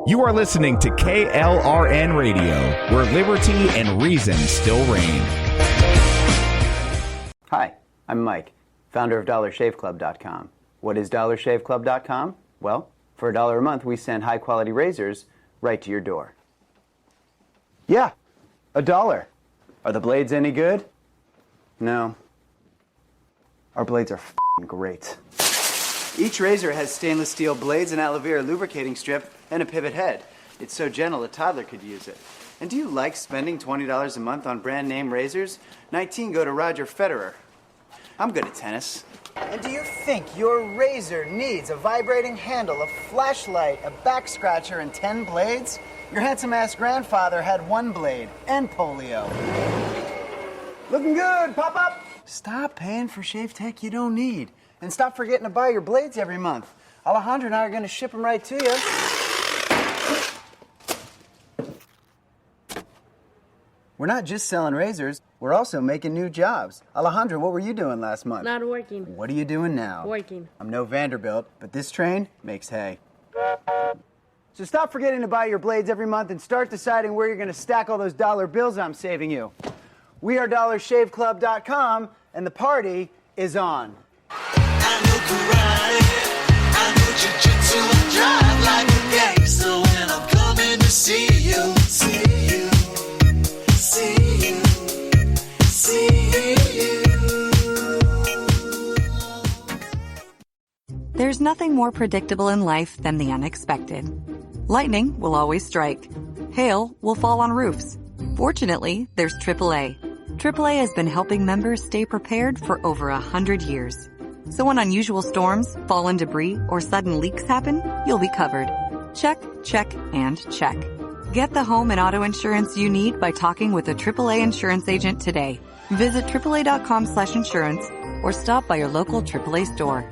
You are listening to KLRN Radio, where liberty and reason still reign. Hi, I'm Mike, founder of DollarShaveClub.com. What is DollarShaveClub.com? Well, for $1 a month, we send high-quality razors right to your door. Yeah, $1. Are the blades any good? No. Our blades are f***ing great. Each razor has stainless steel blades, an aloe vera lubricating strip, and a pivot head. It's so gentle a toddler could use it. And do you like spending $20 a month on brand name razors? 19 go to Roger Federer. I'm good at tennis. And do you think your razor needs a vibrating handle, a flashlight, a back scratcher, and 10 blades? Your handsome-ass grandfather had 1 blade and polio. Looking good, Pop-Up! Stop paying for shave tech you don't need. And stop forgetting to buy your blades every month. Alejandro and I are going to ship them right to you. We're not just selling razors, we're also making new jobs. Alejandro, what were you doing last month? Not working. What are you doing now? Working. I'm no Vanderbilt, but this train makes hay. So stop forgetting to buy your blades every month and start deciding where you're going to stack all those dollar bills I'm saving you. We are DollarShaveClub.com, and the party is on. I know karate, I know jiu-jitsu, I drive like a gangster when I'm coming to see you, see you, see you, see you. There's nothing more predictable in life than the unexpected. Lightning will always strike. Hail will fall on roofs. Fortunately, there's AAA. AAA has been helping members stay prepared for over 100 years. So when unusual storms, fallen debris, or sudden leaks happen, you'll be covered. Check, check, and check. Get the home and auto insurance you need by talking with a AAA insurance agent today. Visit AAA.com/insurance or stop by your local AAA store.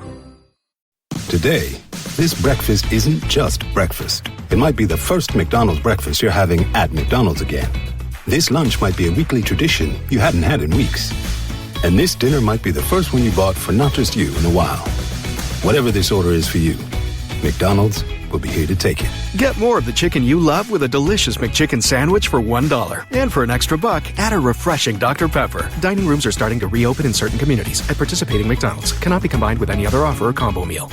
Today, this breakfast isn't just breakfast. It might be the first McDonald's breakfast you're having at McDonald's again. This lunch might be a weekly tradition you hadn't had in weeks. And this dinner might be the first one you bought for not just you in a while. Whatever this order is for you, McDonald's will be here to take it. Get more of the chicken you love with a delicious McChicken sandwich for $1. And for an extra buck, add a refreshing Dr. Pepper. Dining rooms are starting to reopen in certain communities at participating McDonald's. Cannot be combined with any other offer or combo meal.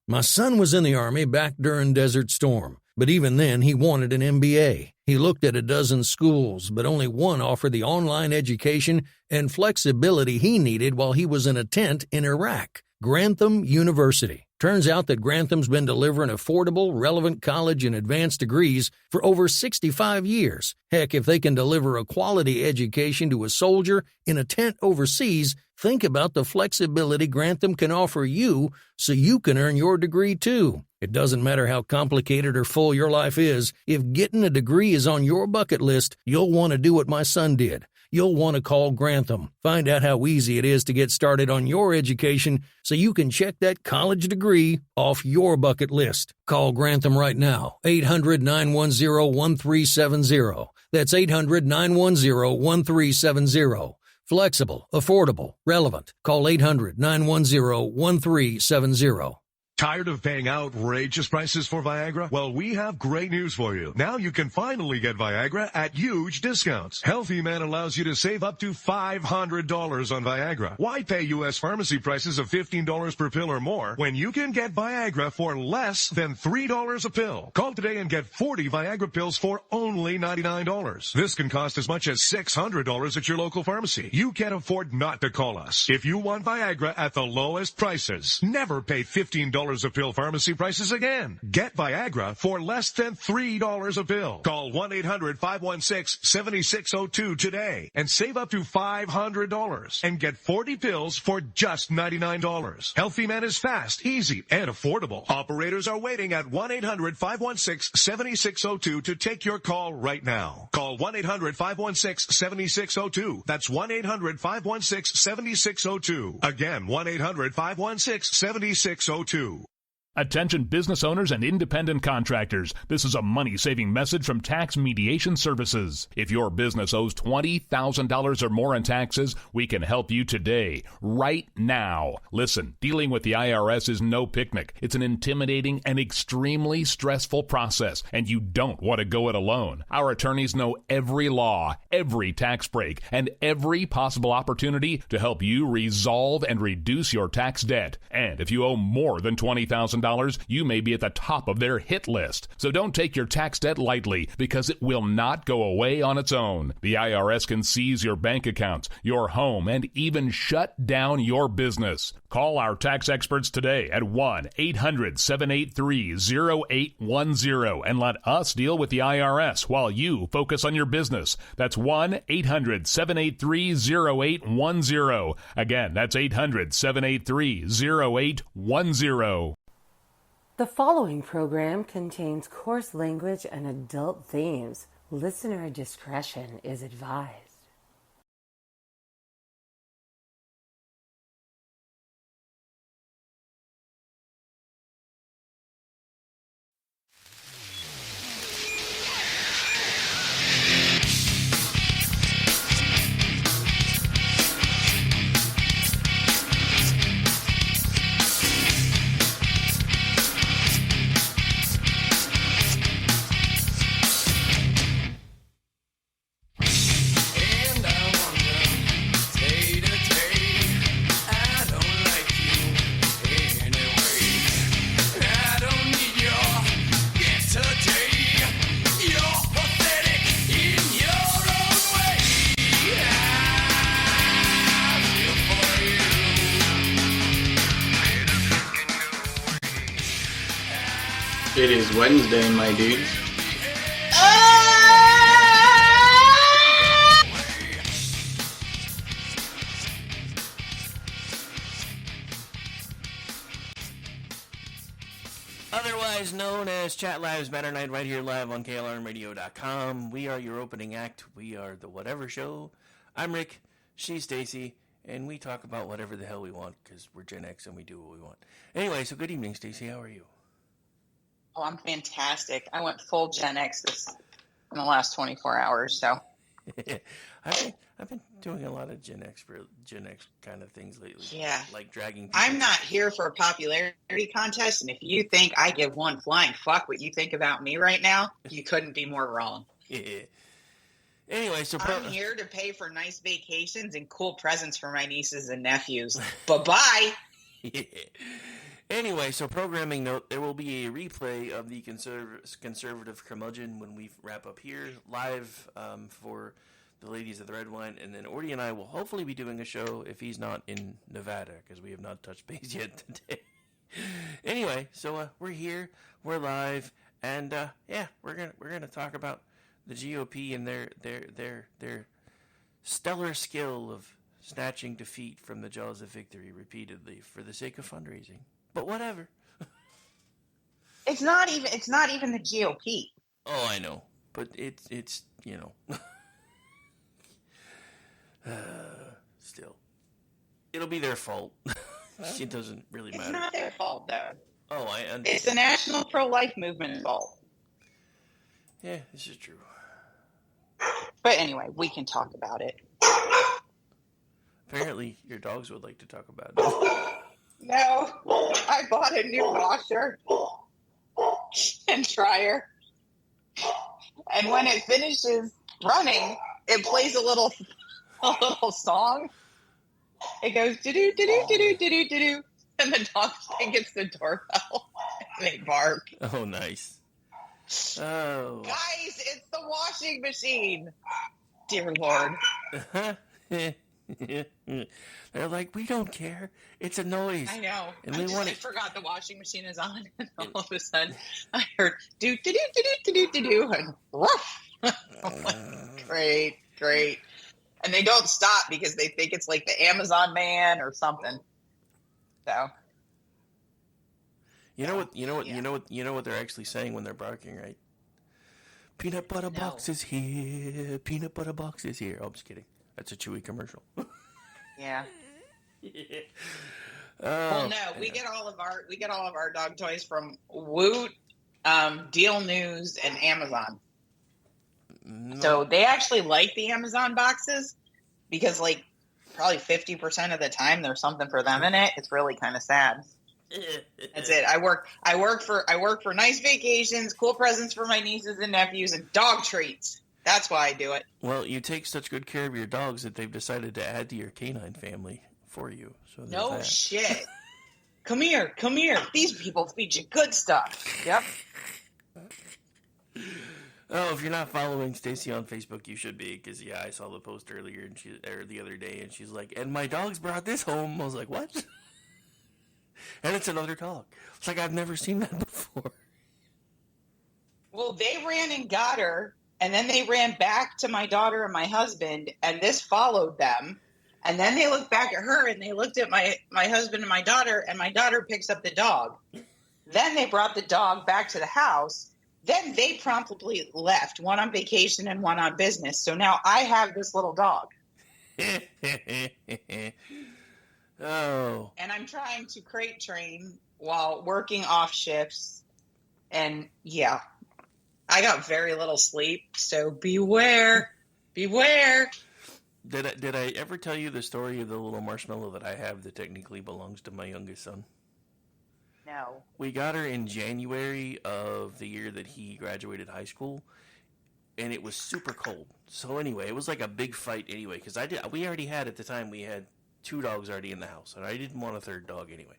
My son was in the Army back during Desert Storm, but even then he wanted an MBA. He looked at a dozen schools, but only one offered the online education and flexibility he needed while he was in a tent in Iraq. Grantham University. Turns out that Grantham's been delivering affordable, relevant college and advanced degrees for over 65 years. Heck, if they can deliver a quality education to a soldier in a tent overseas, think about the flexibility Grantham can offer you so you can earn your degree too. It doesn't matter how complicated or full your life is, if getting a degree is on your bucket list, you'll want to do what my son did. You'll want to call Grantham. Find out how easy it is to get started on your education so you can check that college degree off your bucket list. Call Grantham right now, 800-910-1370. That's 800-910-1370. Flexible, affordable, relevant. Call 800-910-1370. Tired of paying outrageous prices for Viagra? Well, we have great news for you. Now you can finally get Viagra at huge discounts. Healthy Man allows you to save up to $500 on Viagra. Why pay U.S. pharmacy prices of $15 per pill or more when you can get Viagra for less than $3 a pill? Call today and get 40 Viagra pills for only $99. This can cost as much as $600 at your local pharmacy. You can't afford not to call us. If you want Viagra at the lowest prices, never pay $15 a pill pharmacy prices again. Get Viagra for less than $3 a pill. Call 1-800-516-7602 today and save up to $500 and get 40 pills for just $99. Healthy Man is fast, easy, and affordable. Operators are waiting at 1-800-516-7602 to take your call right now. Call 1-800-516-7602. That's 1-800-516-7602. Again, 1-800-516-7602. Attention business owners and independent contractors. This is a money-saving message from Tax Mediation Services. If your business owes $20,000 or more in taxes, we can help you today, right now. Listen, dealing with the IRS is no picnic. It's an intimidating and extremely stressful process, and you don't want to go it alone. Our attorneys know every law, every tax break, and every possible opportunity to help you resolve and reduce your tax debt. And if you owe more than $20,000, you may be at the top of their hit list. So don't take your tax debt lightly, because it will not go away on its own. The IRS can seize your bank accounts, your home, and even shut down your business. Call our tax experts today at 1-800-783-0810 and let us deal with the IRS while you focus on your business. That's 1-800-783-0810. Again, that's 800-783-0810. The following program contains coarse language and adult themes. Listener discretion is advised. It is Wednesday, my dudes. Otherwise known as Chat Live's Matter Night, right here live on KLRNradio.com. We are your opening act. We are the Whatever Show. I'm Rick, she's Stacy, and we talk about whatever the hell we want because we're Gen X and we do what we want. Anyway, so good evening, Stacy. How are you? Oh, I'm fantastic. I went full Gen X in the last 24 hours, so. I've been doing a lot of Gen X kind of things lately. Yeah. Like dragging people. I'm not here for a popularity contest, and if you think I give one flying fuck what you think about me right now, you couldn't be more wrong. Yeah. Anyway, so I'm here to pay for nice vacations and cool presents for my nieces and nephews. Bye-bye. Yeah. Anyway, so programming note, there will be a replay of the conservative curmudgeon when we wrap up here live for the ladies of the red wine, and then Orty and I will hopefully be doing a show if he's not in Nevada, because we have not touched base yet today. Anyway, so we're here, we're live, and yeah, we're gonna talk about the GOP and their stellar skill of snatching defeat from the jaws of victory repeatedly for the sake of fundraising. But whatever. It's not even the GOP. Oh, I know, but it's you know. Still, it'll be their fault. It doesn't really matter. It's not their fault, though. Oh, I understand. It's the national pro-life movement's fault. Yeah, this is true. But anyway, we can talk about it. Apparently, your dogs would like to talk about it. No, I bought a new washer and dryer, and when it finishes running, it plays a little song. It goes do-do, do-do, do-do, do-do, do-do, and the dog think it's the doorbell, and they bark. Oh, nice. Oh. Guys, it's the washing machine. Dear Lord. They're like, we don't care. It's a noise. I know. And I forgot the washing machine is on, and all of a sudden I heard do do do do do do do do, and woof. Great. And they don't stop because they think it's like the Amazon man or something. So. You know what they're actually saying when they're barking, right? Peanut butter box is here. Peanut butter box is here. Oh, I'm just kidding. That's a Chewy commercial. Yeah. Well, no, we get all of our dog toys from Woot, Deal News, and Amazon. No. So they actually like the Amazon boxes because, like, probably 50% of the time there's something for them in it. It's really kind of sad. That's it. I work for nice vacations, cool presents for my nieces and nephews, and dog treats. That's why I do it. Well, you take such good care of your dogs that they've decided to add to your canine family for you. So No that. shit. Come here. These people feed you good stuff. Yep. Oh, if you're not following Stacy on Facebook, you should be, because I saw the post earlier or the other day, and she's like, "And my dogs brought this home." I was like, "What?" And it's another dog. It's like I've never seen that before. Well, they ran and got her, and then they ran back to my daughter and my husband, and this followed them. And then they looked back at her, and they looked at my husband and my daughter picks up the dog. Then they brought the dog back to the house. Then they promptly left, one on vacation and one on business. So now I have this little dog. Oh. And I'm trying to crate train while working off shifts. And yeah, I got very little sleep. So beware. Beware. Did I ever tell you the story of the little marshmallow that I have that technically belongs to my youngest son? No. We got her in January of the year that he graduated high school, and it was super cold. So anyway, it was like a big fight anyway, because we already had, at the time, we had 2 dogs already in the house, and I didn't want a 3rd dog anyway.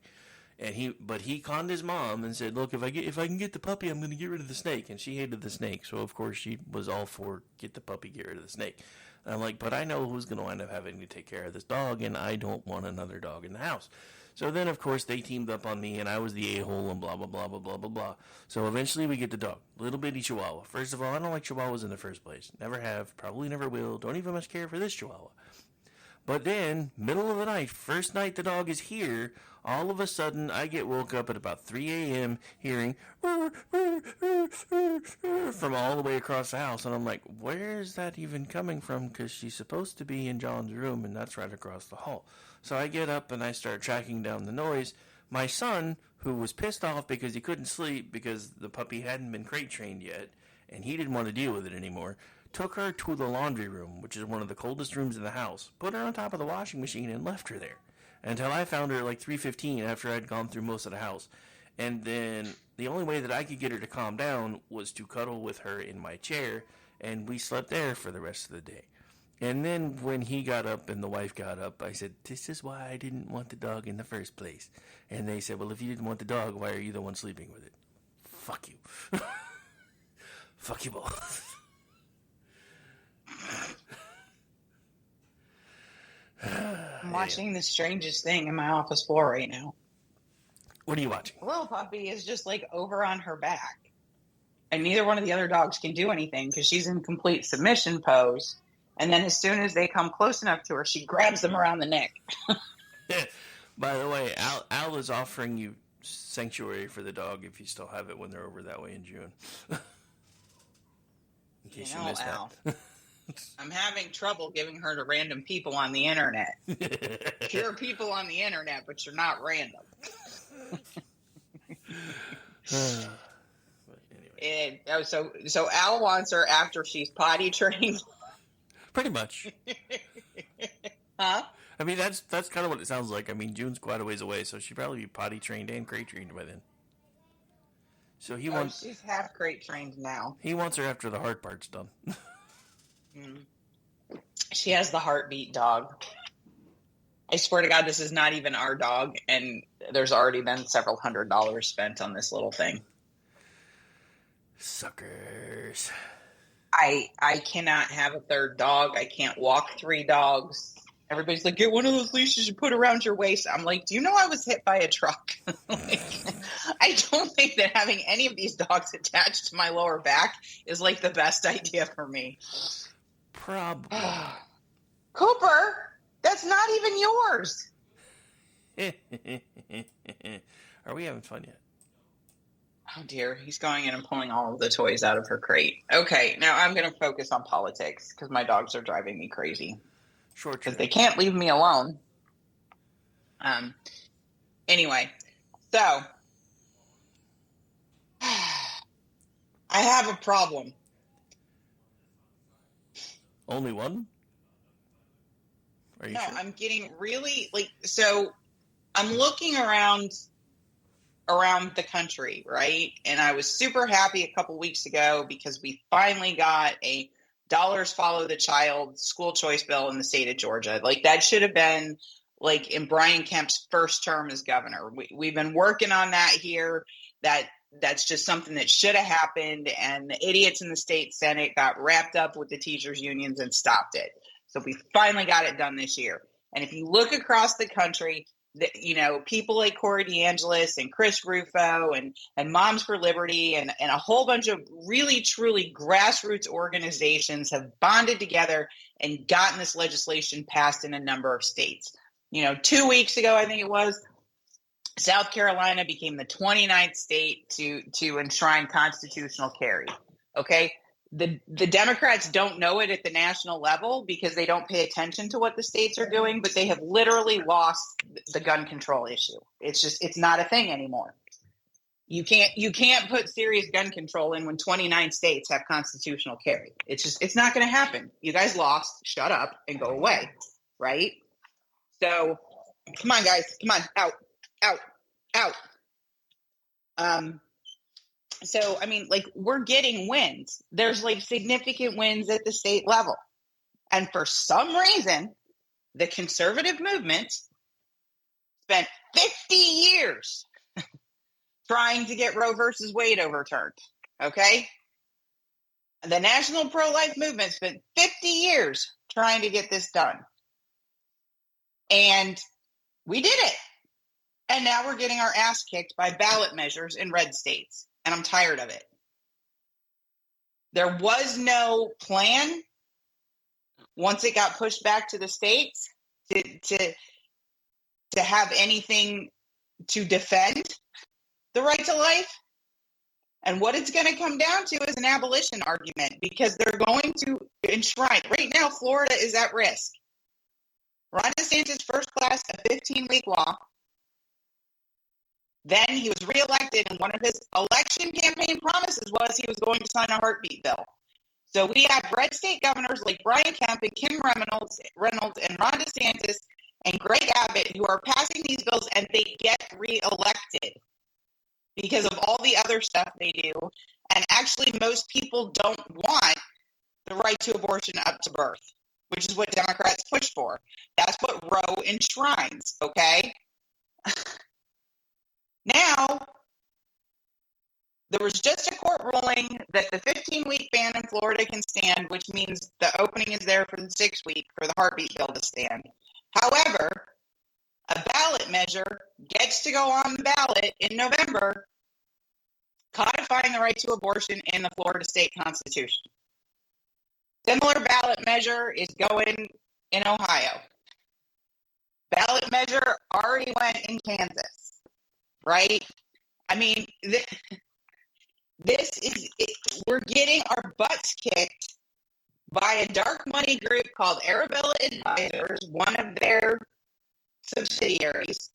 And he conned his mom and said, "Look, if I can get the puppy, I'm going to get rid of the snake." And she hated the snake, so of course she was all for get the puppy, get rid of the snake. And I'm like, but I know who's going to wind up having to take care of this dog, and I don't want another dog in the house. So then, of course, they teamed up on me, and I was the a-hole, and blah, blah, blah, blah, blah, blah, blah. So eventually we get the dog. Little bitty Chihuahua. First of all, I don't like Chihuahuas in the first place. Never have. Probably never will. Don't even much care for this Chihuahua. But then, middle of the night, first night the dog is here, all of a sudden I get woke up at about 3 a.m. hearing from all the way across the house. And I'm like, where is that even coming from? Because she's supposed to be in John's room, and that's right across the hall. So I get up and I start tracking down the noise. My son, who was pissed off because he couldn't sleep because the puppy hadn't been crate trained yet, and he didn't want to deal with it anymore, took her to the laundry room, which is one of the coldest rooms in the house, put her on top of the washing machine, and left her there. Until I found her at like 3:15 after I'd gone through most of the house. And then the only way that I could get her to calm down was to cuddle with her in my chair, and we slept there for the rest of the day. And then when he got up and the wife got up, I said, "This is why I didn't want the dog in the first place." And they said, "Well, if you didn't want the dog, why are you the one sleeping with it?" Fuck you. Fuck you both. I'm watching the strangest thing in my office floor right now. What are you watching? Little puppy is just like over on her back. And neither one of the other dogs can do anything because she's in complete submission pose. And then as soon as they come close enough to her, she grabs them around the neck. By the way, Al is offering you sanctuary for the dog if you still have it when they're over that way in June. In case you missed Al, that. I'm having trouble giving her to random people on the internet. You're people on the internet, but you're not random. So Al wants her after she's potty trained. Pretty much. Huh? I mean, that's kind of what it sounds like. I mean, June's quite a ways away, so she'd probably be potty trained and crate trained by then. So he wants. She's half crate trained now. He wants her after the hard part's done. She has the heartbeat dog. I swear to God, this is not even our dog, and there's already been several $100s spent on this little thing. Suckers. I cannot have a 3rd dog. I can't walk 3 dogs. Everybody's like, get one of those leashes you put around your waist. I'm like, do you know I was hit by a truck? I don't think that having any of these dogs attached to my lower back is like the best idea for me. Probably. Cooper, that's not even yours. Are we having fun yet? Oh dear, he's going in and pulling all of the toys out of her crate. Okay, now I'm going to focus on politics because my dogs are driving me crazy. Short because they can't leave me alone. Anyway, so I have a problem. Only one? Are you No, sure? I'm getting really so I'm looking around the country, right? And I was super happy a couple weeks ago because we finally got a dollars follow the child school choice bill in the state of Georgia. Like, that should have been like in Brian Kemp's first term as governor. We've been working on that here. That's just something that should have happened, and the idiots in the state Senate got wrapped up with the teachers unions and stopped it. So we finally got it done this year. And if you look across the country, people like Corey DeAngelis and Chris Rufo and Moms for Liberty and a whole bunch of really, truly grassroots organizations have bonded together and gotten this legislation passed in a number of states. 2 weeks ago, I think it was, South Carolina became the 29th state to enshrine constitutional carry. Okay? The Democrats don't know it at the national level because they don't pay attention to what the states are doing, but they have literally lost the gun control issue. It's not a thing anymore. You can't put serious gun control in when 29 states have constitutional carry. It's not going to happen. You guys lost. Shut up and go away. Right? So come on, guys. Come on. Out. So, I mean, we're getting wins. There's significant wins at the state level. And for some reason, the conservative movement spent 50 years trying to get Roe versus Wade overturned. Okay? The national pro-life movement spent 50 years trying to get this done. And we did it. And now we're getting our ass kicked by ballot measures in red states. And I'm tired of it. There was no plan once it got pushed back to the states to have anything to defend the right to life. And what it's going to come down to is an abolition argument, because they're going to enshrine. Right now, Florida is at risk. Ron DeSantis first passed a 15-week law. Then he was reelected, and one of his election campaign promises was he was going to sign a heartbeat bill. So we have red state governors like Brian Kemp and Kim Reynolds and Ron DeSantis and Greg Abbott who are passing these bills, and they get reelected because of all the other stuff they do. And actually, most people don't want the right to abortion up to birth, which is what Democrats push for. That's what Roe enshrines, okay? Now, there was just a court ruling that the 15-week ban in Florida can stand, which means the opening is there for the 6-week for the heartbeat bill to stand. However, a ballot measure gets to go on the ballot in November, codifying the right to abortion in the Florida state constitution. Similar ballot measure is going in Ohio. Ballot measure already went in Kansas. Right? I mean, we're getting our butts kicked by a dark money group called Arabella Advisors, one of their subsidiaries.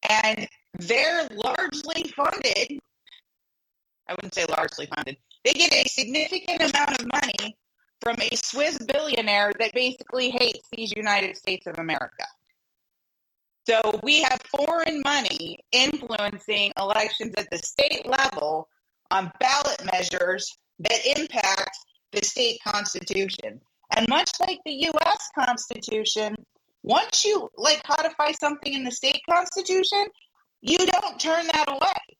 And they're largely funded. I wouldn't say largely funded. They get a significant amount of money from a Swiss billionaire that basically hates these United States of America. So we have foreign money influencing elections at the state level on ballot measures that impact the state constitution. And much like the U.S. Constitution, once you codify something in the state constitution, you don't turn that away.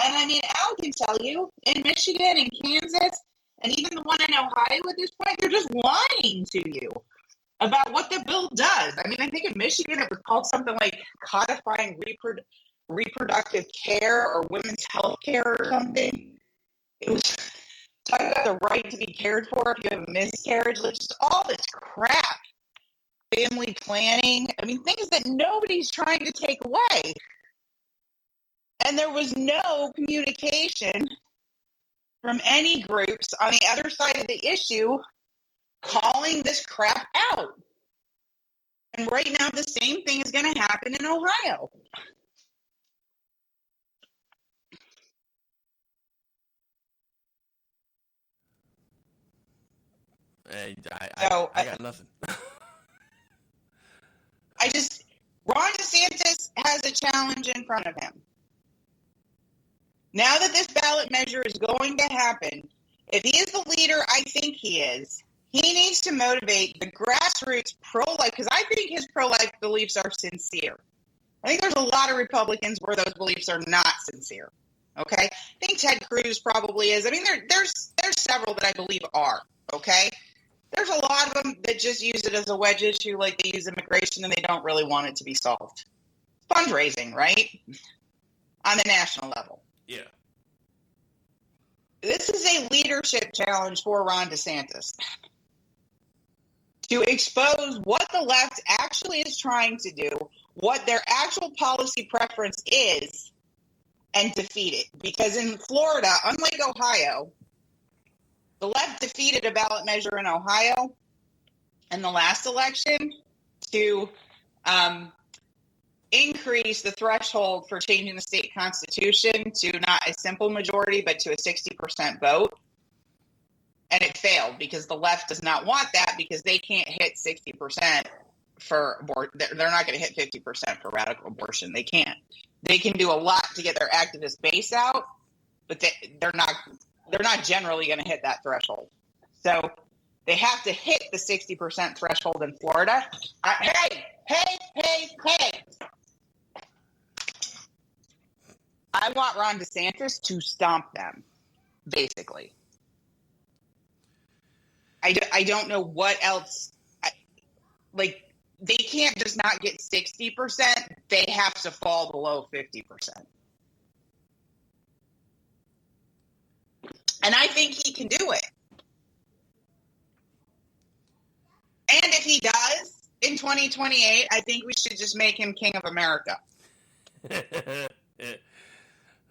And I mean, Al can tell you, in Michigan and Kansas, and even the one in Ohio at this point, they're just lying to you about what the bill does. I mean, I think in Michigan it was called something like codifying reproductive care or women's health care or something. It was talking about the right to be cared for if you have a miscarriage, just all this crap. Family planning. I mean, things that nobody's trying to take away. And there was no communication from any groups on the other side of the issue calling this crap out. And right now, the same thing is going to happen in Ohio. I got nothing. Ron DeSantis has a challenge in front of him. Now that this ballot measure is going to happen, if he is the leader I think he is, he needs to motivate the grassroots pro-life, because I think his pro-life beliefs are sincere. I think there's a lot of Republicans where those beliefs are not sincere. Okay? I think Ted Cruz probably is. I mean, there's several that I believe are. Okay? There's a lot of them that just use it as a wedge issue, like they use immigration and they don't really want it to be solved. Fundraising, right? On the national level. Yeah. This is a leadership challenge for Ron DeSantis to expose what the left actually is trying to do, what their actual policy preference is, and defeat it. Because in Florida, unlike Ohio, the left defeated a ballot measure in Ohio in the last election to increase the threshold for changing the state constitution to not a simple majority, but to a 60% vote. And it failed because the left does not want that because they can't hit 60% for abortion. They're not going to hit 50% for radical abortion. They can't. They can do a lot to get their activist base out, but they're not generally going to hit that threshold. So they have to hit the 60% threshold in Florida. Hey! I want Ron DeSantis to stomp them, basically. I don't know what else. They can't just not get 60%. They have to fall below 50%. And I think he can do it. And if he does, in 2028, I think we should just make him King of America.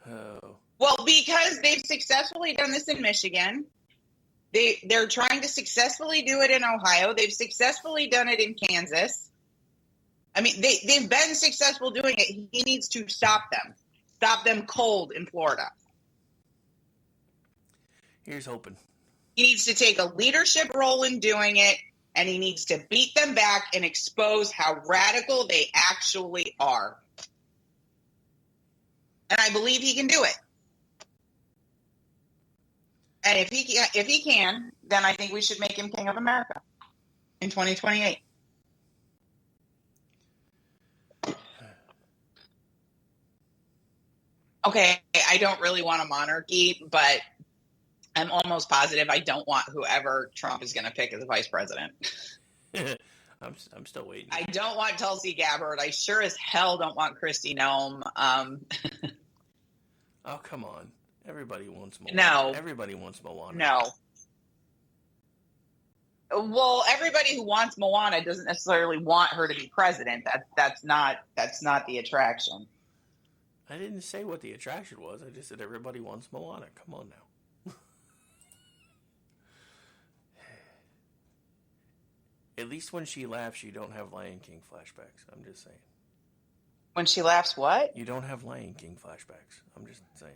Oh. Well, because they've successfully done this in Michigan. They're trying to successfully do it in Ohio. They've successfully done it in Kansas. I mean, they've been successful doing it. He needs to stop them. Stop them cold in Florida. Here's hoping. He needs to take a leadership role in doing it, and he needs to beat them back and expose how radical they actually are. And I believe he can do it. And if he can, then I think we should make him King of America in 2028. Okay, I don't really want a monarchy, but I'm almost positive I don't want whoever Trump is going to pick as the vice president. I'm still waiting. I don't want Tulsi Gabbard. I sure as hell don't want Kristi Noem. Oh, come on. Everybody wants Moana. No. Everybody wants Moana. No. Well, everybody who wants Moana doesn't necessarily want her to be president. That's not the attraction. I didn't say what the attraction was. I just said everybody wants Moana. Come on now. At least when she laughs, you don't have Lion King flashbacks. I'm just saying. When she laughs, what? You don't have Lion King flashbacks. I'm just saying.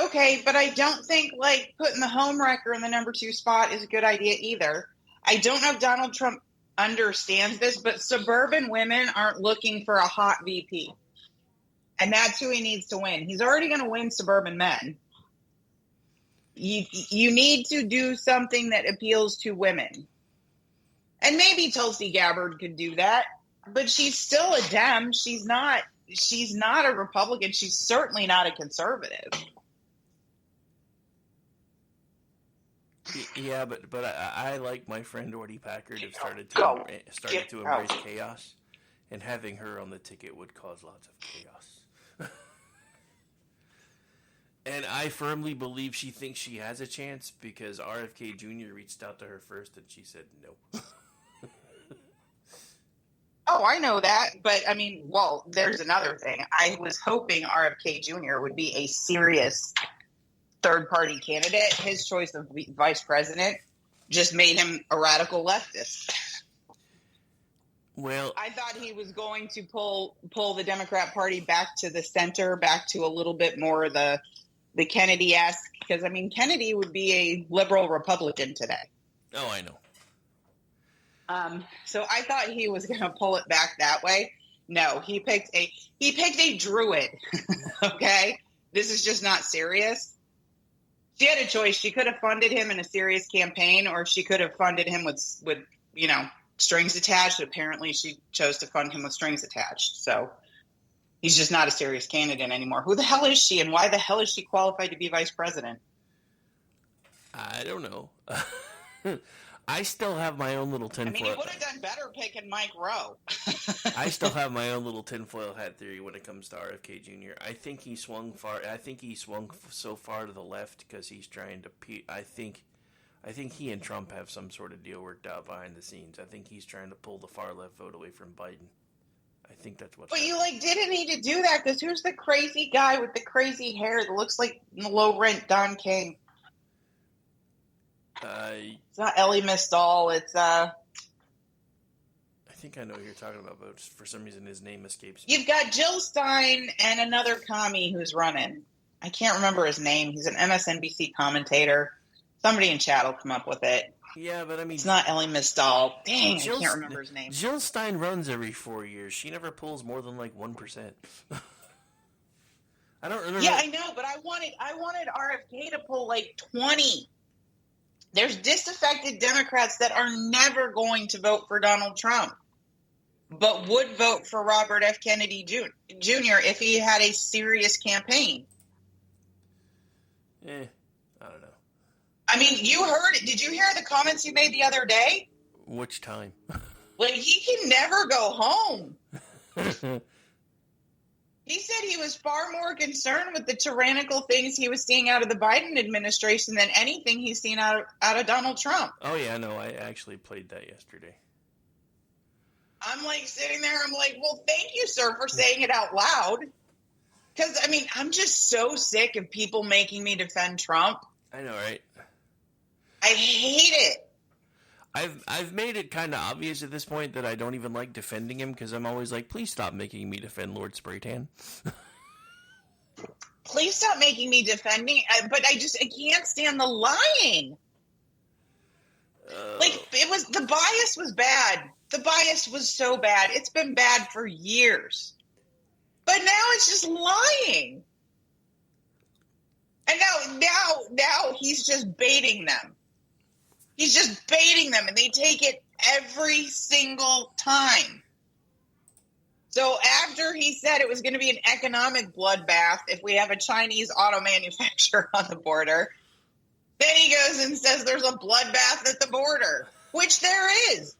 Okay, but I don't think putting the homewrecker in the number 2 spot is a good idea either. I don't know if Donald Trump understands this, but suburban women aren't looking for a hot VP. And that's who he needs to win. He's already going to win suburban men. You need to do something that appeals to women. And maybe Tulsi Gabbard could do that, but she's still a Dem. She's not a Republican. She's certainly not a conservative. Yeah, but I like my friend Orty Packard have started to embrace chaos, and having her on the ticket would cause lots of chaos. And I firmly believe she thinks she has a chance because RFK Jr. reached out to her first and she said no. Oh, I know that. But, I mean, well, there's another thing. I was hoping RFK Jr. would be a serious third-party candidate. His choice of vice president just made him a radical leftist. Well, I thought he was going to pull the Democrat Party back to the center, back to a little bit more of the the Kennedy-esque, because, I mean, Kennedy would be a liberal Republican today. Oh, I know. So I thought he was going to pull it back that way. No, he picked a druid. Okay? This is just not serious. She had a choice. She could have funded him in a serious campaign, or she could have funded him with strings attached. Apparently, she chose to fund him with strings attached. So he's just not a serious candidate anymore. Who the hell is she, and why the hell is she qualified to be vice president? I don't know. I still have my own little tinfoil. I mean, he would have done better picking Mike Rowe. I still have my own little tinfoil hat theory when it comes to RFK Jr. I think he swung far. I think he swung so far to the left because he's trying to. I think he and Trump have some sort of deal worked out behind the scenes. I think he's trying to pull the far left vote away from Biden. I think that's what. But you didn't need to do that, because who's the crazy guy with the crazy hair that looks like low rent Don King? It's not Ellie Mistal. It's I think I know who you're talking about, but for some reason his name escapes me. You've got Jill Stein and another commie who's running. I can't remember his name. He's an MSNBC commentator. Somebody in chat will come up with it. Yeah, but I mean, it's not Ellie Mistal. Dang, I can't remember his name. Jill Stein runs every 4 years. She never pulls more than like 1%. I don't remember. Yeah, I know, but I wanted RFK to pull like 20. There's disaffected Democrats that are never going to vote for Donald Trump, but would vote for Robert F. Kennedy Jr. if he had a serious campaign. I don't know. I mean, you heard it. Did you hear the comments you made the other day? Which time? Like, he can never go home. He said he was far more concerned with the tyrannical things he was seeing out of the Biden administration than anything he's seen out of Donald Trump. Oh, yeah, no, I actually played that yesterday. I'm like sitting there, I'm like, well, thank you, sir, for saying it out loud. Because, I mean, I'm just so sick of people making me defend Trump. I know, right? I hate it. I've made it kind of obvious at this point that I don't even like defending him, because I'm always like, please stop making me defend Lord Spraytan. Please stop making me defending, but I can't stand the lying. The bias was bad. The bias was so bad. It's been bad for years. But now it's just lying. And now he's just baiting them. He's just baiting them, and they take it every single time. So after he said it was going to be an economic bloodbath if we have a Chinese auto manufacturer on the border, then he goes and says there's a bloodbath at the border, which there is.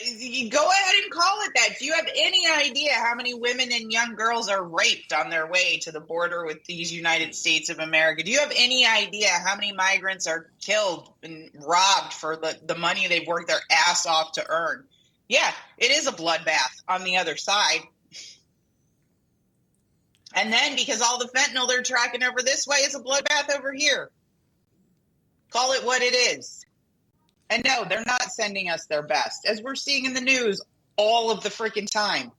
You go ahead and call it that. Do you have any idea how many women and young girls are raped on their way to the border with these United States of America? Do you have any idea how many migrants are killed and robbed for the money they've worked their ass off to earn? Yeah, it is a bloodbath on the other side. And then because all the fentanyl they're tracking over this way is a bloodbath over here. Call it what it is. And no, they're not sending us their best, as we're seeing in the news all of the freaking time.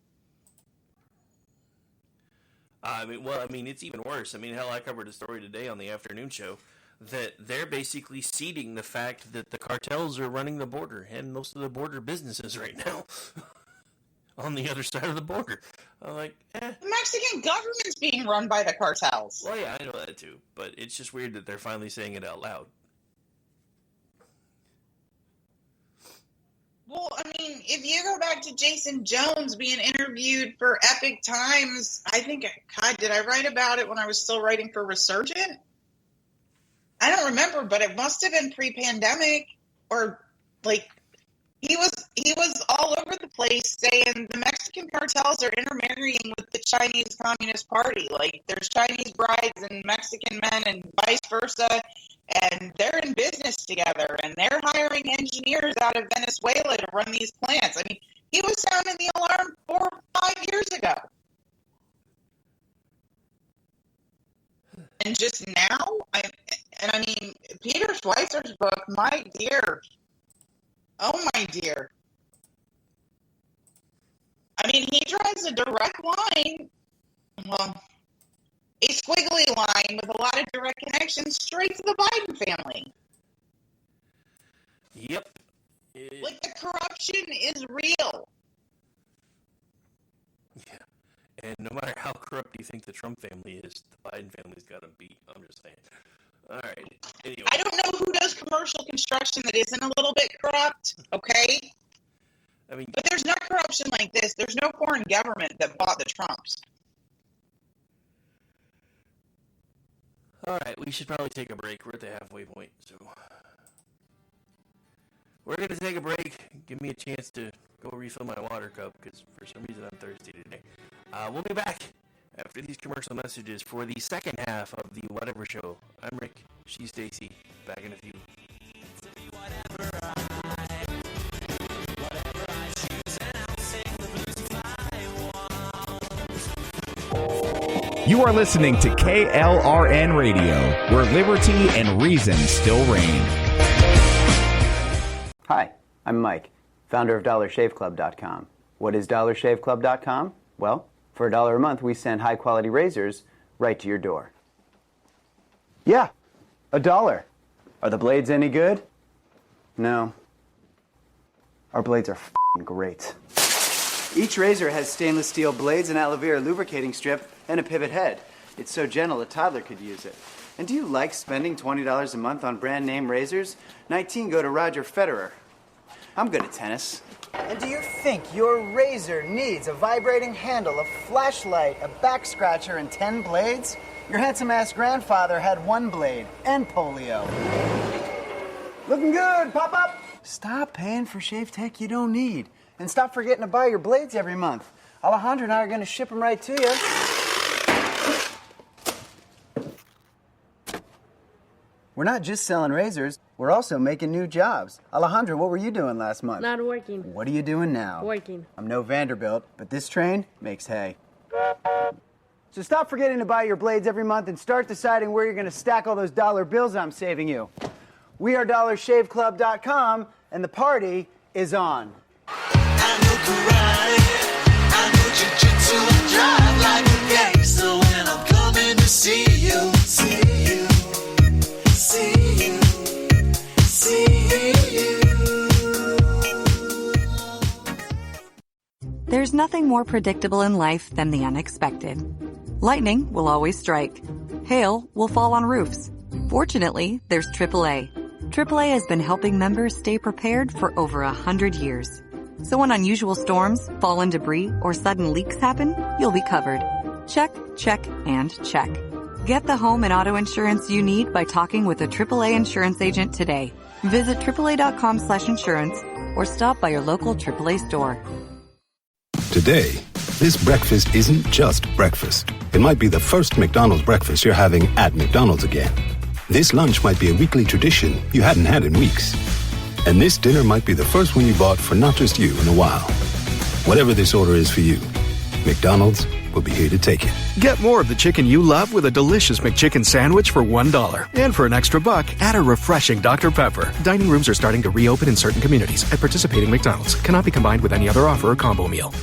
I mean, it's even worse. I mean, hell, I covered a story today on the afternoon show that they're basically ceding the fact that the cartels are running the border and most of the border businesses right now on the other side of the border. I'm like, The Mexican government's being run by the cartels. Well, yeah, I know that too, but it's just weird that they're finally saying it out loud. Well, I mean, if you go back to Jason Jones being interviewed for Epic Times, I think, God, did I write about it when I was still writing for Resurgent? I don't remember, but it must have been pre-pandemic, or like he was all over the place saying the Mexican cartels are intermarrying with the Chinese Communist Party. Like, there's Chinese brides and Mexican men and vice versa. And they're in business together, and they're hiring engineers out of Venezuela to run these plants. I mean, he was sounding the alarm 4 or 5 years ago. And just now, I mean, Peter Schweizer's book, my dear, oh my dear. I mean, he draws a direct line, well, a squiggly line and with a lot of direct connections straight to the Biden family. Yep. Like, the corruption is real. Yeah. And no matter how corrupt you think the Trump family is, the Biden family's got to beat. I'm just saying. All right. Anyway. I don't know who does commercial construction that isn't a little bit corrupt, okay? I mean, but there's no corruption like this. There's no foreign government that bought the Trumps. All right, we should probably take a break. We're at the halfway point, so we're going to take a break. Give me a chance to go refill my water cup because for some reason I'm thirsty today. We'll be back after these commercial messages for the second half of the Whatever Show. I'm Rick. She's Stacy. Back in a few. You are listening to KLRN Radio, where liberty and reason still reign. Hi, I'm Mike, founder of DollarShaveClub.com. What is DollarShaveClub.com? Well, for $1 a month, we send high-quality razors right to your door. Yeah, $1. Are the blades any good? No. Our blades are f***ing great. Each razor has stainless steel blades, an aloe vera lubricating strip, and a pivot head. It's so gentle a toddler could use it. And do you like spending $20 a month on brand name razors? 19 go to Roger Federer. I'm good at tennis. And do you think your razor needs a vibrating handle, a flashlight, a back scratcher, and 10 blades? Your handsome-ass grandfather had 1 blade and polio. Looking good, pop-up! Stop paying for shave tech you don't need. And stop forgetting to buy your blades every month. Alejandro and I are going to ship them right to you. We're not just selling razors, we're also making new jobs. Alejandro, what were you doing last month? Not working. What are you doing now? Working. I'm no Vanderbilt, but this train makes hay. So stop forgetting to buy your blades every month and start deciding where you're going to stack all those dollar bills I'm saving you. We are DollarShaveClub.com, and the party is on. I know karate, I know jiu-jitsu, I drive like a gangster when I'm coming to see you, see you, see you, see you. There's nothing more predictable in life than the unexpected. Lightning will always strike. Hail will fall on roofs. Fortunately, there's AAA. AAA has been helping members stay prepared for over 100 years. So when unusual storms, fallen debris, or sudden leaks happen, you'll be covered. Check, check, and check. Get the home and auto insurance you need by talking with a AAA insurance agent today. Visit AAA.com/insurance or stop by your local AAA store. Today, this breakfast isn't just breakfast. It might be the first McDonald's breakfast you're having at McDonald's again. This lunch might be a weekly tradition you hadn't had in weeks. And this dinner might be the first one you bought for not just you in a while. Whatever this order is for you, McDonald's will be here to take it. Get more of the chicken you love with a delicious McChicken sandwich for $1. And for an extra buck, add a refreshing Dr. Pepper. Dining rooms are starting to reopen in certain communities at participating McDonald's. Cannot be combined with any other offer or combo meal.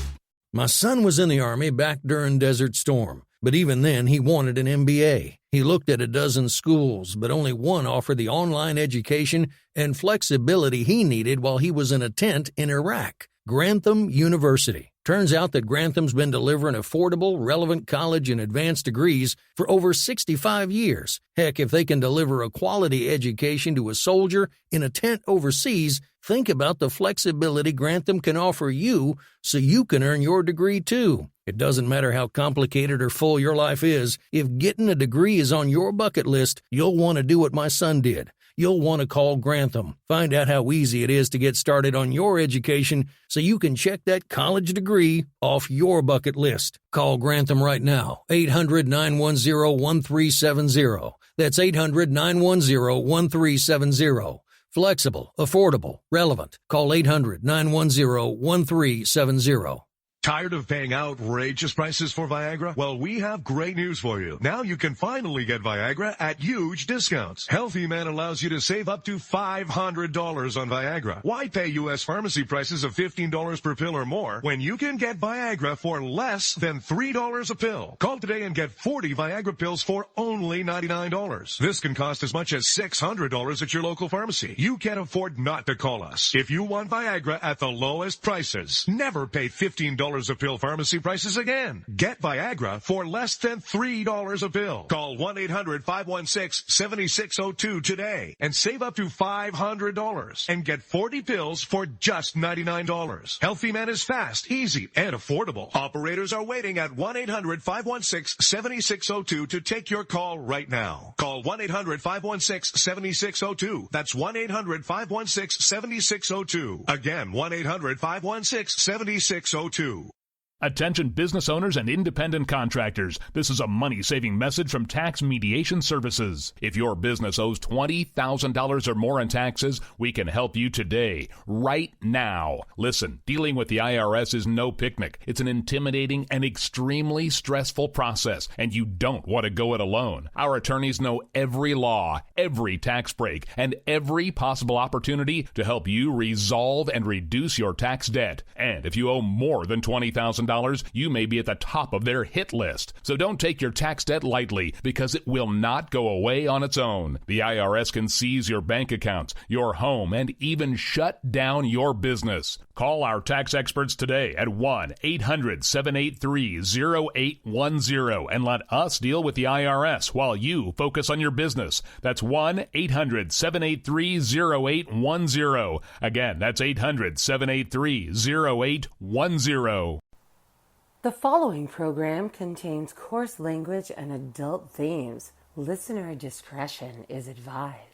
My son was in the Army back during Desert Storm, but even then he wanted an MBA. He looked at a dozen schools, but only one offered the online education and flexibility he needed while he was in a tent in Iraq. Grantham University. Turns out that Grantham's been delivering affordable, relevant college and advanced degrees for over 65 years. Heck, if they can deliver a quality education to a soldier in a tent overseas, think about the flexibility Grantham can offer you so you can earn your degree too. It doesn't matter how complicated or full your life is. If getting a degree is on your bucket list, you'll want to do what my son did. You'll want to call Grantham. Find out how easy it is to get started on your education so you can check that college degree off your bucket list. Call Grantham right now. 800-910-1370. That's 800-910-1370. Flexible, affordable, relevant. Call 800-910-1370. Tired of paying outrageous prices for Viagra? Well, we have great news for you. Now you can finally get Viagra at huge discounts. Healthy Man allows you to save up to $500 on Viagra. Why pay U.S. pharmacy prices of $15 per pill or more when you can get Viagra for less than $3 a pill? Call today and get 40 Viagra pills for only $99. This can cost as much as $600 at your local pharmacy. You can't afford not to call us. If you want Viagra at the lowest prices, never pay $15 a pill pharmacy prices again. Get Viagra for less than $3 a pill. Call 1-800-516-7602 today and save up to $500 and get 40 pills for just $99. Healthy Man is fast, easy, and affordable. Operators are waiting at 1-800-516-7602 to take your call right now. Call 1-800-516-7602. That's 1-800-516-7602. Again, 1-800-516-7602. Attention business owners and independent contractors. This is a money-saving message from Tax Mediation Services. If your business owes $20,000 or more in taxes, we can help you today, right now. Listen, dealing with the IRS is no picnic. It's an intimidating and extremely stressful process, and you don't want to go it alone. Our attorneys know every law, every tax break, and every possible opportunity to help you resolve and reduce your tax debt. And if you owe more than $20,000, you may be at the top of their hit list. So don't take your tax debt lightly, because it will not go away on its own. The IRS can seize your bank accounts, your home, and even shut down your business. Call our tax experts today at 1-800-783-0810 and let us deal with the IRS while you focus on your business. That's 1-800-783-0810. Again, that's 800-783-0810. The following program contains coarse language and adult themes. Listener discretion is advised.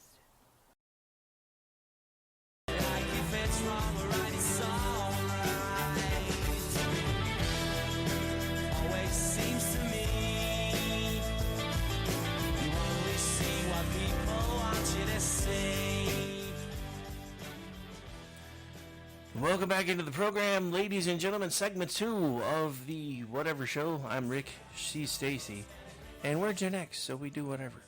Welcome back into the program, ladies and gentlemen. Segment 2 of the Whatever Show. I'm Rick, she's Stacy, and we're Gen X, so we do whatever.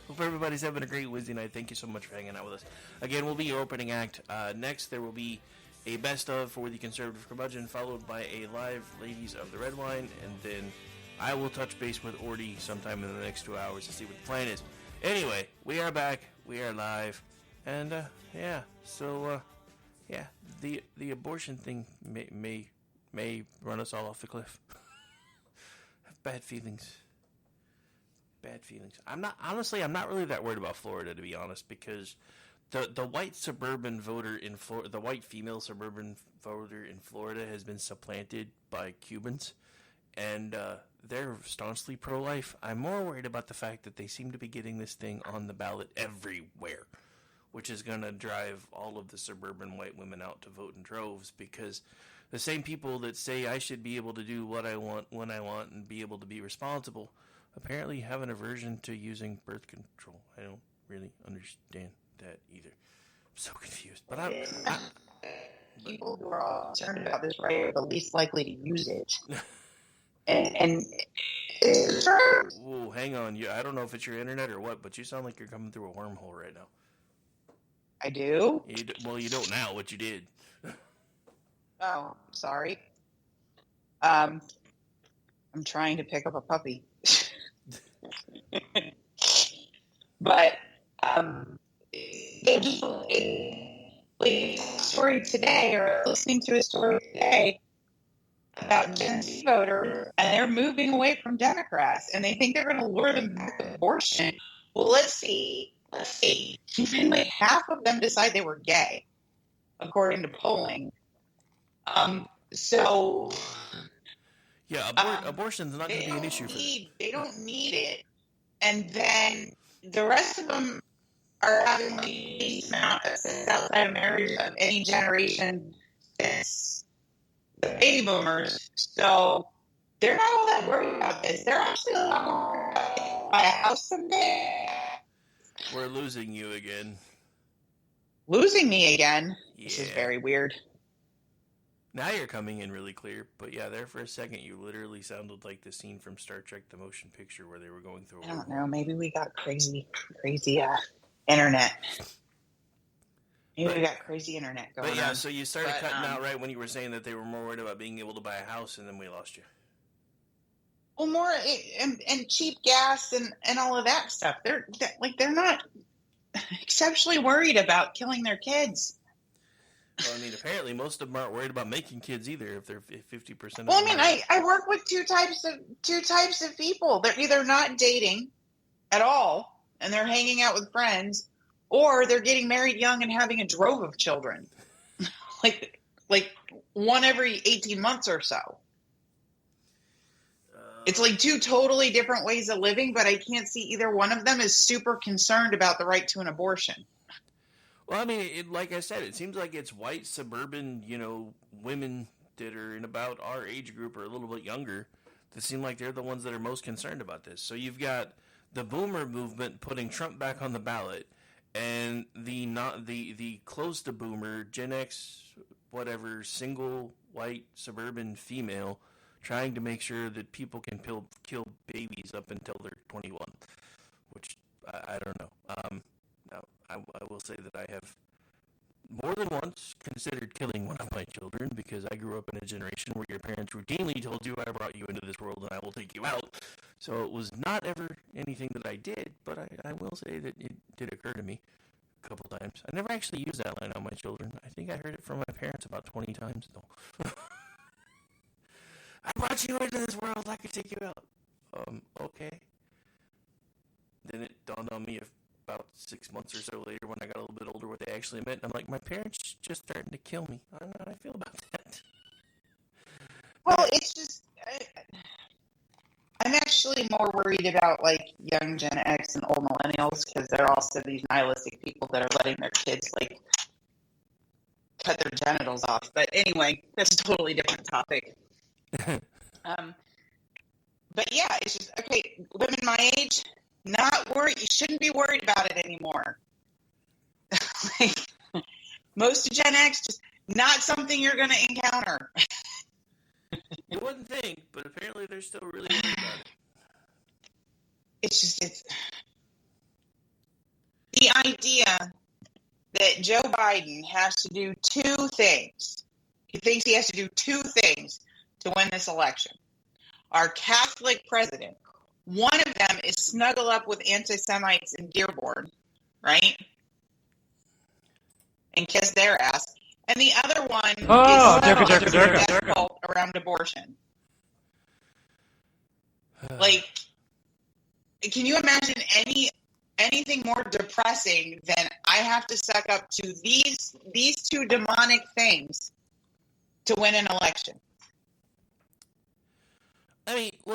Hope everybody's having a great Wednesday night. Thank you so much for hanging out with us. Again, we'll be your opening act. Next, there will be a best of for the Conservative Curmudgeon, followed by a live Ladies of the Red Wine, and then I will touch base with Orty sometime in the next 2 hours to see what the plan is. Anyway, we are back. We are live, and yeah. The abortion thing may run us all off the cliff. Have bad feelings. I'm not really that worried about Florida, to be honest, because the white suburban voter in Florida, the white female suburban voter in Florida has been supplanted by Cubans, and they're staunchly pro-life. I'm more worried about the fact that they seem to be getting this thing on the ballot everywhere, which is going to drive all of the suburban white women out to vote in droves, because the same people that say I should be able to do what I want, when I want, and be able to be responsible, apparently have an aversion to using birth control. I don't really understand that either. I'm so confused. But people who are all concerned about this right are the least likely to use it. and it's true. Whoa, hang on. I don't know if it's your internet or what, but you sound like you're coming through a wormhole right now. I do? Well, you don't now, but you did. Oh, sorry. I'm trying to pick up a puppy. But just a story today, or listening to a story today about Gen Z voters, and they're moving away from Democrats, and they think they're going to lure them back to abortion. Well, let's see. Even like half of them decide they were gay, according to polling. Abortion's not going to be an issue for them. They don't need it. And then the rest of them are having the least amount of sex outside of marriage of any generation since the baby boomers. So they're not all that worried about this. They're actually a lot more worried about buy a house someday. We're losing you again. Losing me again? Yeah. This is very weird. Now you're coming in really clear, but yeah, there for a second you literally sounded like the scene from Star Trek: The Motion Picture where they were going through. I don't know. Maybe we got crazy internet. Maybe we got crazy internet going on. But yeah, so you started cutting out right when you were saying that they were more worried about being able to buy a house, and then we lost you. Well, more and cheap gas and all of that stuff. They're not exceptionally worried about killing their kids. Well, I mean, apparently most of them aren't worried about making kids either. If they're 50%. Well, I mean, I work with two types of people. They're either not dating at all and they're hanging out with friends, or they're getting married young and having a drove of children, like one every 18 months or so. It's like two totally different ways of living, but I can't see either one of them is super concerned about the right to an abortion. Well, I mean, like I said, it seems like it's white suburban, women that are in about our age group or a little bit younger that seem like they're the ones that are most concerned about this. So you've got the boomer movement putting Trump back on the ballot, and the close to boomer Gen X, whatever, single white suburban female trying to make sure that people can kill babies up until they're 21, which I don't know. Now, I will say that I have more than once considered killing one of my children because I grew up in a generation where your parents routinely told you, I brought you into this world and I will take you out. So it was not ever anything that I did, but I will say that it did occur to me a couple times. I never actually used that line on my children. I think I heard it from my parents about 20 times, though. I brought you into this world, I could take you out. Okay. Then it dawned on me about 6 months or so later when I got a little bit older what they actually meant. I'm like, my parents just starting to kill me. I don't know how I feel about that. Well, it's just... I'm actually more worried about, like, young Gen X and old millennials because they're also these nihilistic people that are letting their kids, like, cut their genitals off. But anyway, that's a totally different topic. But yeah, it's just, okay, women my age, not worried. You shouldn't be worried about it anymore. Like, most of Gen X, just not something you're going to encounter. You wouldn't think, but apparently they're still really worried about it. It's the idea that Joe Biden has to do two things. He thinks he has to do two things to win this election. Our Catholic president, one of them is snuggle up with anti-Semites in Dearborn, right? And kiss their ass. And the other one is death cult around abortion. Like, can you imagine anything more depressing than I have to suck up to these two demonic things to win an election? It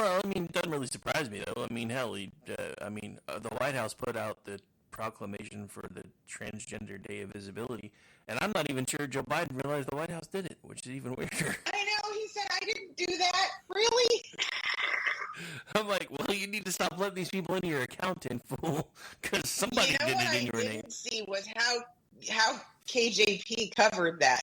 doesn't really surprise me, though. I mean, hell, the White House put out the proclamation for the Transgender Day of Visibility, and I'm not even sure Joe Biden realized the White House did it, which is even weirder. I know, he said, I didn't do that. Really? I'm like, well, you need to stop letting these people into your account, fool, because somebody did it in your name. What I didn't see was how KJP covered that.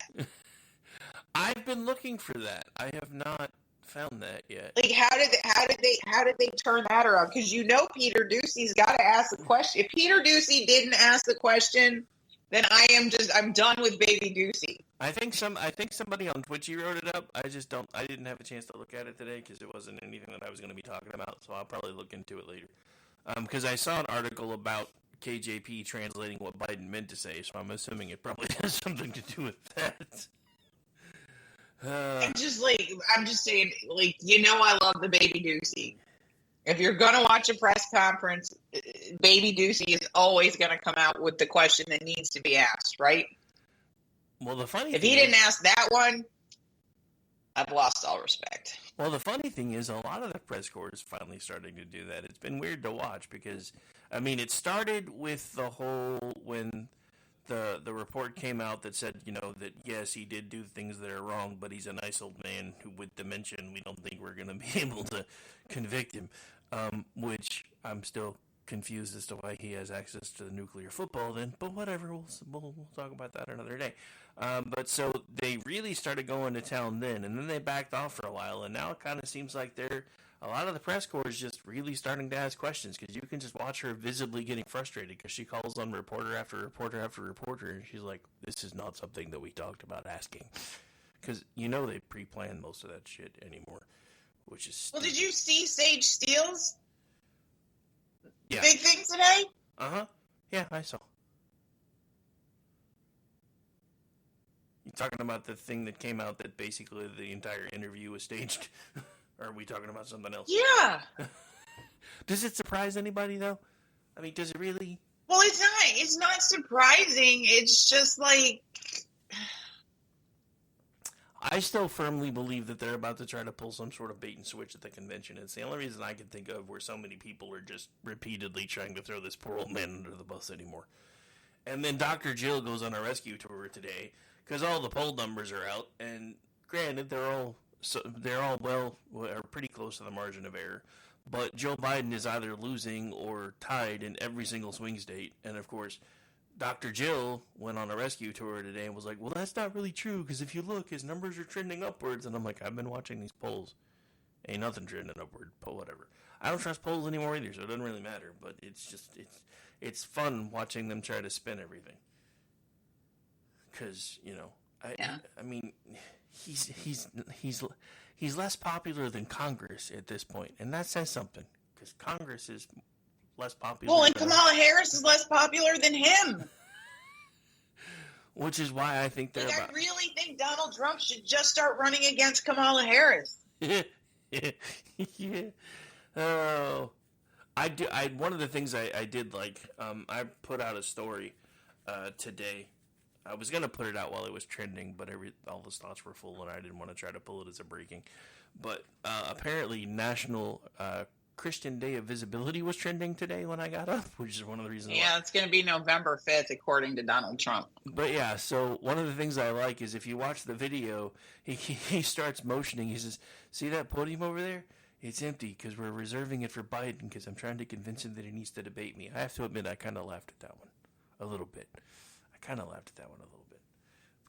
I've been looking for that. I have not found that yet. Like, how did they turn that around? Because Peter Doocy's got to ask the question. If Peter Doocy didn't ask the question, then I'm done with Baby Doocy. I think somebody on Twitchy wrote it up. I didn't have a chance to look at it today because it wasn't anything that I was going to be talking about. So I'll probably look into it later. Because I saw an article about KJP translating what Biden meant to say, so I'm assuming it probably has something to do with that. I'm just saying, I love the Baby Doocy. If you're going to watch a press conference, Baby Doocy is always going to come out with the question that needs to be asked, right? Well, if he didn't ask that one, I've lost all respect. Well, the funny thing is a lot of the press corps is finally starting to do that. It's been weird to watch because, it started with the whole when the report came out that said, that yes, he did do things that are wrong, but he's a nice old man with dementia, and we don't think we're going to be able to convict him, which I'm still confused as to why he has access to the nuclear football then, but whatever, we'll talk about that another day. But so they really started going to town then, and then they backed off for a while, and now it kind of seems like a lot of the press corps is just really starting to ask questions, because you can just watch her visibly getting frustrated, because she calls on reporter after reporter after reporter, and she's like, this is not something that we talked about asking. Because, they pre-plan most of that shit anymore, which is stupid. Well, did you see Sage Steele's big thing today? Uh-huh. Yeah, I saw. You talking about the thing that came out that basically the entire interview was staged? Or are we talking about something else? Yeah. Does it surprise anybody, though? I mean, does it really? Well, it's not surprising. It's just like... I still firmly believe that they're about to try to pull some sort of bait and switch at the convention. It's the only reason I can think of where so many people are just repeatedly trying to throw this poor old man under the bus anymore. And then Dr. Jill goes on a rescue tour today because all the poll numbers are out. And granted, they're all pretty close to the margin of error. But Joe Biden is either losing or tied in every single swing state. And of course, Dr. Jill went on a rescue tour today and was like, well, that's not really true, because if you look, his numbers are trending upwards. And I'm like, I've been watching these polls. Ain't nothing trending upward, but whatever. I don't trust polls anymore either, so it doesn't really matter. But it's fun watching them try to spin everything. Because, I mean, he's less popular than Congress at this point. And that says something, because Congress is less popular. Well, and Kamala Harris is less popular than him. Which is why I think they're I really think Donald Trump should just start running against Kamala Harris. Yeah. Oh, I do. One of the things I did like, I put out a story today. I was gonna put it out while it was trending, but all the slots were full, and I didn't want to try to pull it as a breaking. But apparently, National Christian Day of Visibility was trending today when I got up, which is one of the reasons. Yeah, it's going to be November 5th, according to Donald Trump. But yeah, so one of the things I like is if you watch the video, he starts motioning. He says, see that podium over there? It's empty because we're reserving it for Biden because I'm trying to convince him that he needs to debate me. I have to admit, I kind of laughed at that one a little bit.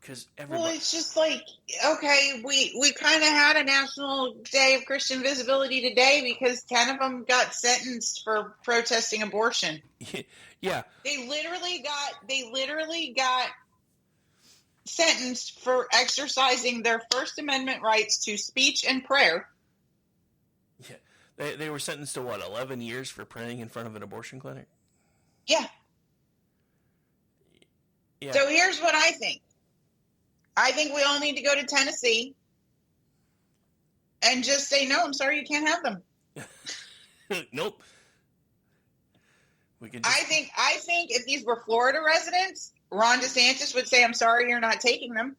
Because well, it's just like, okay, we kind of had a National Day of Christian Visibility today because 10 of them got sentenced for protesting abortion. Yeah. They literally got sentenced for exercising their First Amendment rights to speech and prayer. Yeah. They were sentenced to, 11 years for praying in front of an abortion clinic? Yeah. Yeah. So here's what I think. I think we all need to go to Tennessee and just say, no, I'm sorry, you can't have them. Nope. I think if these were Florida residents, Ron DeSantis would say, I'm sorry, you're not taking them.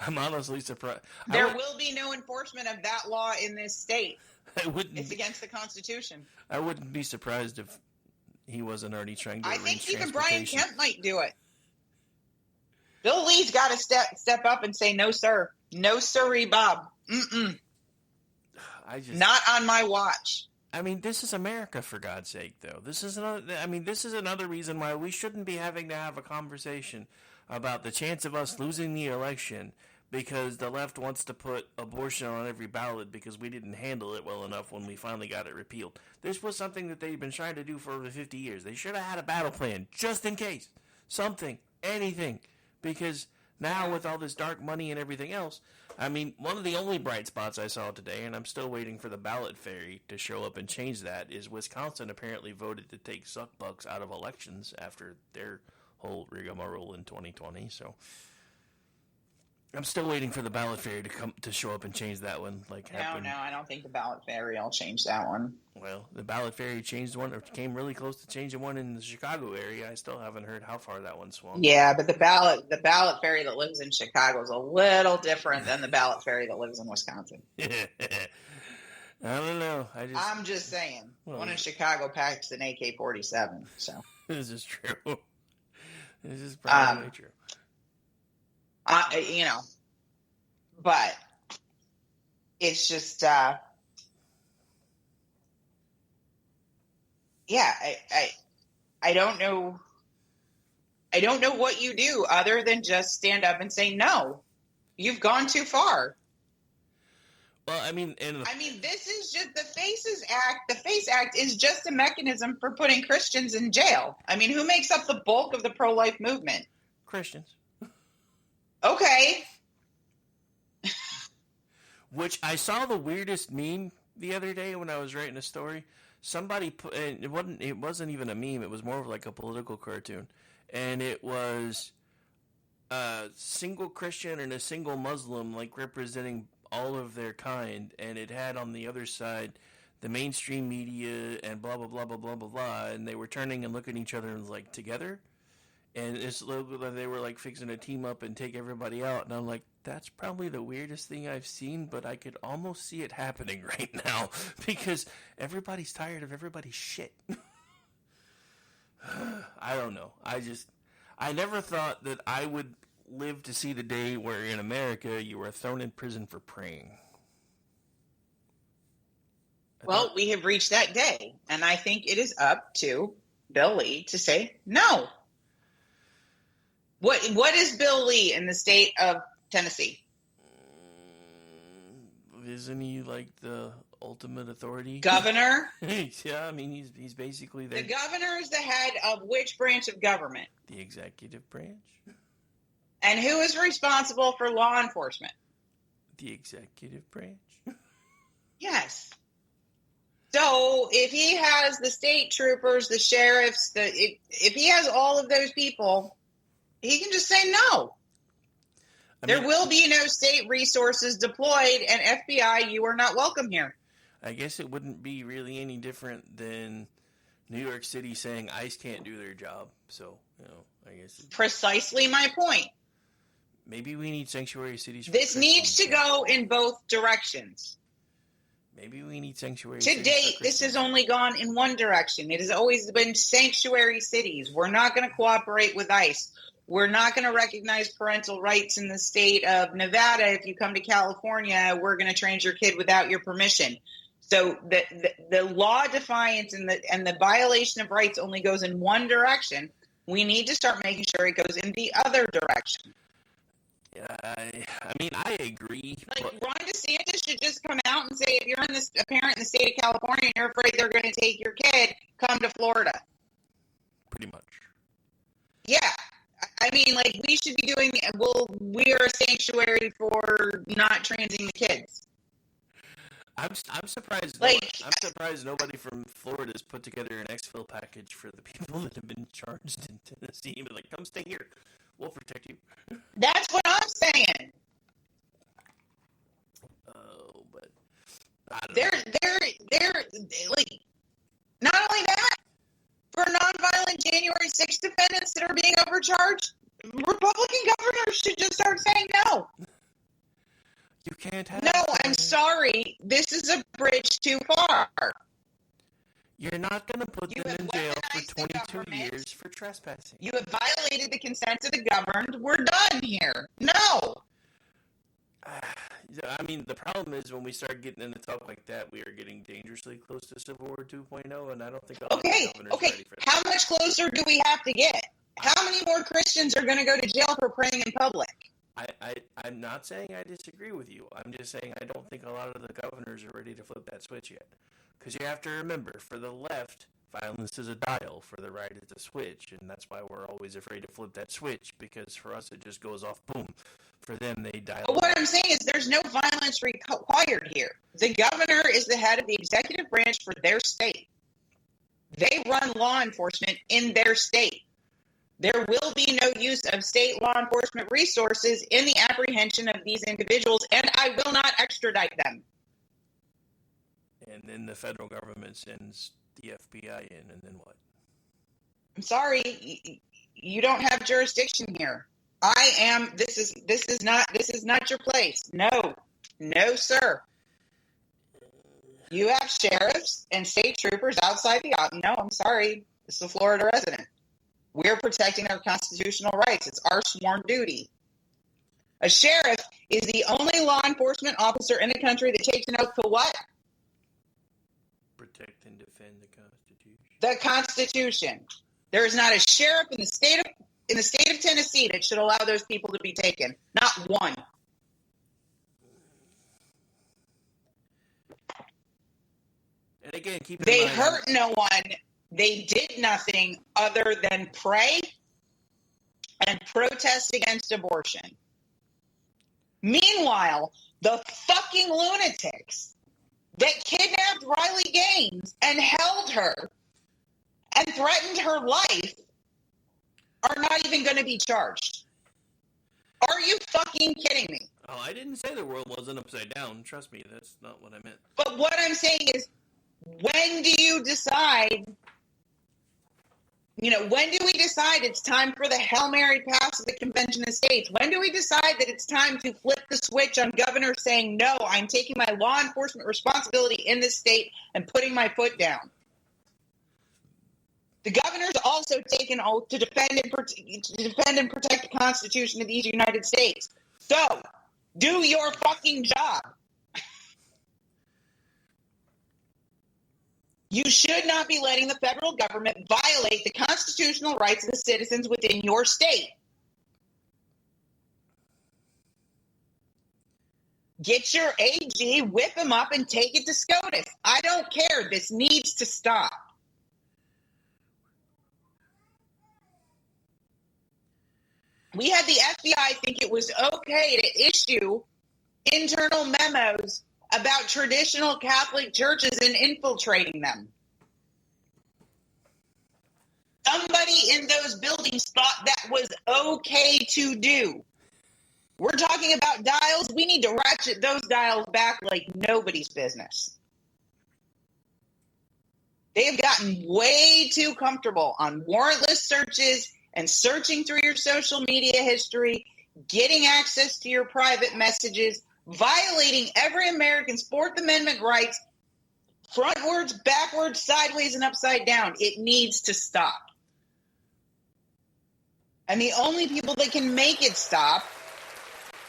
I'm honestly surprised. There will be no enforcement of that law in this state. It's against the Constitution. I wouldn't be surprised if he wasn't already trying to arrange think even transportation. Brian Kemp might do it. Bill Lee's got to step up and say, no, sir. No, sirree, Bob. Mm-mm. Not on my watch. I mean, this is America, for God's sake, though. This is another reason why we shouldn't be having to have a conversation about the chance of us losing the election because the left wants to put abortion on every ballot because we didn't handle it well enough when we finally got it repealed. This was something that they've been trying to do for over 50 years. They should have had a battle plan, just in case. Something. Anything. Because now with all this dark money and everything else, I mean, one of the only bright spots I saw today, and I'm still waiting for the ballot fairy to show up and change that, is Wisconsin apparently voted to take suckbucks out of elections after their whole rigmarole in 2020. So I'm still waiting for the ballot fairy to show up and change that one. No, I don't think the ballot fairy will change that one. Well, the ballot fairy changed one, or came really close to changing one in the Chicago area. I still haven't heard how far that one swung. Yeah, but the ballot fairy that lives in Chicago is a little different than the ballot fairy that lives in Wisconsin. I don't know. I'm just saying. One in Chicago packs an AK-47. So this is true. This is probably true. But it's just, yeah, I don't know. I don't know what you do other than just stand up and say, no, you've gone too far. Well, I mean, this is just the FACES Act. The FACE Act is just a mechanism for putting Christians in jail. I mean, who makes up the bulk of the pro-life movement? Christians. Okay. Which I saw the weirdest meme the other day when I was writing a story. Somebody put, and it wasn't even a meme. It was more of like a political cartoon, and it was a single Christian and a single Muslim, like representing all of their kind, and it had on the other side the mainstream media and blah blah blah blah blah blah blah, and they were turning and looking at each other and like together, and it's they were like fixing to team up and take everybody out, and I'm like, that's probably the weirdest thing I've seen, but I could almost see it happening right now because everybody's tired of everybody's shit. I don't know. I never thought that I would live to see the day where in America you were thrown in prison for praying. Well, we have reached that day, and I think it is up to Bill Lee to say no. What is Bill Lee in the state of Tennessee? Isn't he like the ultimate authority? Governor? Yeah, I mean, he's basically the governor is the head of which branch of government? The executive branch. And who is responsible for law enforcement? The executive branch. Yes. So if he has the state troopers, the sheriffs, if he has all of those people, he can just say no. There will be no state resources deployed, and FBI, you are not welcome here. I guess it wouldn't be really any different than New York City saying ICE can't do their job. So, I guess. Precisely my point. Maybe we need sanctuary cities. This needs to go in both directions. Maybe we need sanctuary to cities. To date, this has only gone in one direction. It has always been sanctuary cities. We're not going to cooperate with ICE. We're not going to recognize parental rights in the state of Nevada. If you come to California, we're going to train your kid without your permission. So the law defiance and the violation of rights only goes in one direction. We need to start making sure it goes in the other direction. Yeah, I mean, I agree. Like Ron DeSantis should just come out and say, if you're a parent in the state of California and you're afraid they're going to take your kid, come to Florida. Pretty much. Yeah. I mean, like, we should be doing, we are a sanctuary for not transing the kids. I'm surprised. Like, I'm surprised nobody from Florida has put together an exfil package for the people that have been charged in Tennessee. But like, come stay here. We'll protect you. That's what I'm saying. Oh, but I don't know. They're like, not only that, for nonviolent January 6th defendants that are being overcharged, Republican governors should just start saying no. You can't have. No, I'm sorry. This is a bridge too far. You're not going to put them in jail for 22 years for trespassing. You have violated the consent of the governed. We're done here. No. I mean, the problem is when we start getting into talk like that, we are getting dangerously close to Civil War 2.0, and I don't think all the governors are ready for that. How much closer do we have to get? How many more Christians are going to go to jail for praying in public? I'm not saying I disagree with you. I'm just saying I don't think a lot of the governors are ready to flip that switch yet. Because you have to remember, for the left, violence is a dial. For the right, it's a switch. And that's why we're always afraid to flip that switch. Because for us, it just goes off, boom. For them, they dial. But what I'm saying is there's no violence required here. The governor is the head of the executive branch for their state. They run law enforcement in their state. There will be no use of state law enforcement resources in the apprehension of these individuals, and I will not extradite them. And then the federal government sends the FBI in, and then what? I'm sorry, you don't have jurisdiction here. This is not your place. No, sir. You have sheriffs and state troopers outside the no, I'm sorry. This is a Florida resident. We're protecting our constitutional rights. It's our sworn duty. A sheriff is the only law enforcement officer in the country that takes an oath to what? Protect and defend the The Constitution. There is not a sheriff in the state of Tennessee that should allow those people to be taken. Not one. And again, keep in They mind, hurt no one. They did nothing other than pray and protest against abortion. Meanwhile, the fucking lunatics that kidnapped Riley Gaines and held her and threatened her life are not even going to be charged. Are you fucking kidding me? Oh, I didn't say the world wasn't upside down. Trust me, that's not what I meant. But what I'm saying is, when do you decide, when do we decide it's time for the Hail Mary pass of the Convention of States? When do we decide that it's time to flip the switch on governors saying, no, I'm taking my law enforcement responsibility in this state and putting my foot down? The governor's also take an oath to defend and protect the Constitution of these United States. So, do your fucking job. You should not be letting the federal government violate the constitutional rights of the citizens within your state. Get your AG, whip him up, and take it to SCOTUS. I don't care. This needs to stop. We had the FBI think it was okay to issue internal memos about traditional Catholic churches and infiltrating them. Somebody in those buildings thought that was okay to do. We're talking about dials. We need to ratchet those dials back like nobody's business. They have gotten way too comfortable on warrantless searches and searching through your social media history, getting access to your private messages, violating every American's Fourth Amendment rights, frontwards, backwards, sideways, and upside down. It needs to stop. And the only people that can make it stop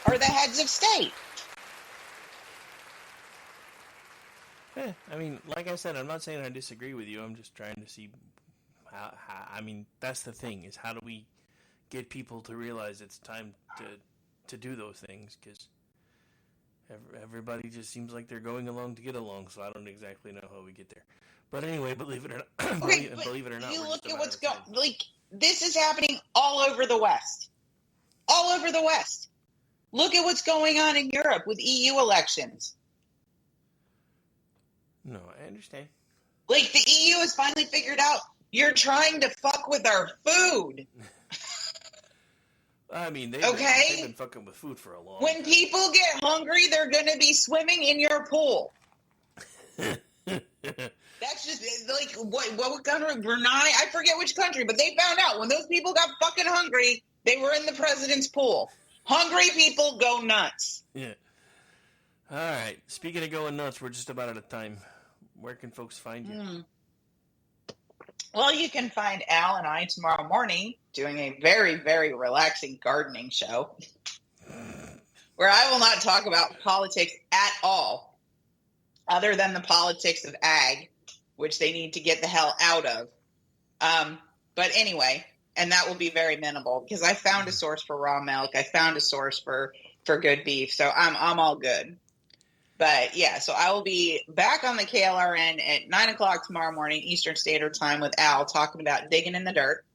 are the heads of state. Yeah, I mean, like I said, I'm not saying I disagree with you. I'm just trying to see how I mean, that's the thing, is how do we get people to realize it's time to do those things, because everybody just seems like they're going along to get along, so I don't exactly know how we get there. But anyway, believe it or not, believe it or not, You we're look just at a what's matter of going. Like, this is happening all over the West. All over the West. Look at what's going on in Europe with EU elections. No, I understand. Like, the EU has finally figured out you're trying to fuck with our food. I mean, they've been fucking with food for a long time. When people get hungry, they're going to be swimming in your pool. That's just, like, what country? Brunei? I forget which country, but they found out when those people got fucking hungry, they were in the president's pool. Hungry people go nuts. Yeah. All right. Speaking of going nuts, we're just about out of time. Where can folks find you? Well, you can find Al and I tomorrow morning doing a very, very relaxing gardening show where I will not talk about politics at all, other than the politics of ag, which they need to get the hell out of. But anyway, and that will be very minimal because I found a source for raw milk. I found a source for good beef. So I'm all good. But yeah, so I will be back on the KLRN at 9 o'clock tomorrow morning, Eastern Standard Time, with Al talking about digging in the dirt.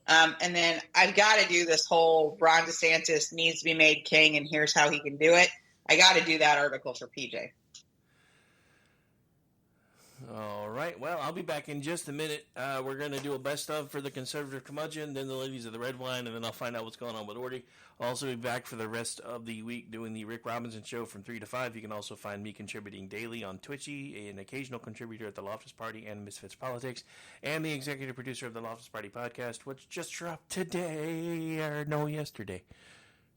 And then I've got to do this whole Ron DeSantis needs to be made king and here's how he can do it. I got to do that article for PJ. All right. Well, I'll be back in just a minute. We're going to do a best of for the conservative curmudgeon, then the ladies of the red wine, and then I'll find out what's going on with Orty. I'll also be back for the rest of the week doing the Rick Robinson Show from 3 to 5. You can also find me contributing daily on Twitchy, an occasional contributor at the Loftus Party and Misfits Politics, and the executive producer of the Loftus Party podcast, which just dropped today, or no, yesterday.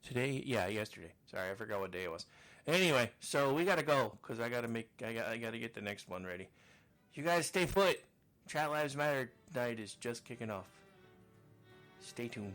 Today? Yeah, yesterday. Sorry, I forgot what day it was. Anyway, so we got to go, because I got to get the next one ready. You guys stay put. Chat Lives Matter night is just kicking off. Stay tuned.